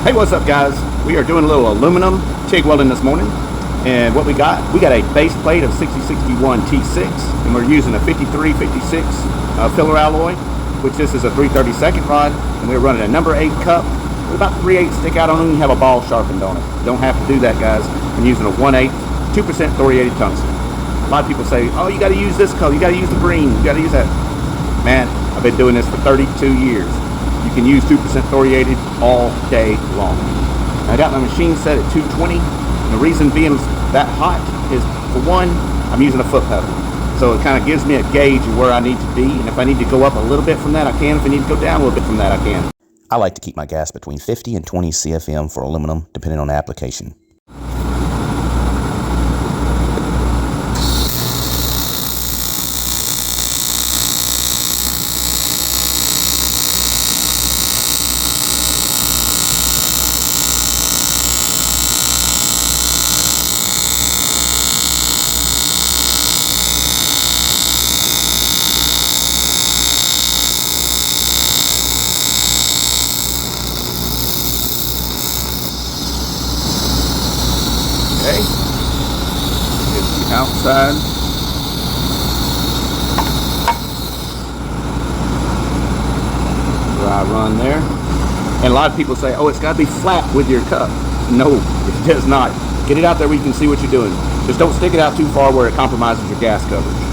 Hey, what's up, guys? We are doing a little aluminum TIG welding this morning, and what we got a base plate of 6061 T6, and we're using a 5356 filler alloy, which this is a 3/32 rod, and we're running a number 8 cup with about 3/8 stick out on it, and you have a ball sharpened on it. You don't have to do that, guys. I'm using a 1/8 2% thoriated tungsten. A lot of people say, oh, you got to use this color, you got to use the green, you got to use that. Man, I've been doing this for 32 years. You can use 2% thoriated all day long. I got my machine set at 220. And the reason being that hot is, for one, I'm using a foot pedal. So it kind of gives me a gauge of where I need to be. And if I need to go up a little bit from that, I can. If I need to go down a little bit from that, I can. I like to keep my gas between 50 and 20 CFM for aluminum, depending on the application. Okay, it's the outside. Dry run there. And a lot of people say, oh, it's got to be flat with your cup. No, it does not. Get it out there where you can see what you're doing. Just don't stick it out too far where it compromises your gas coverage.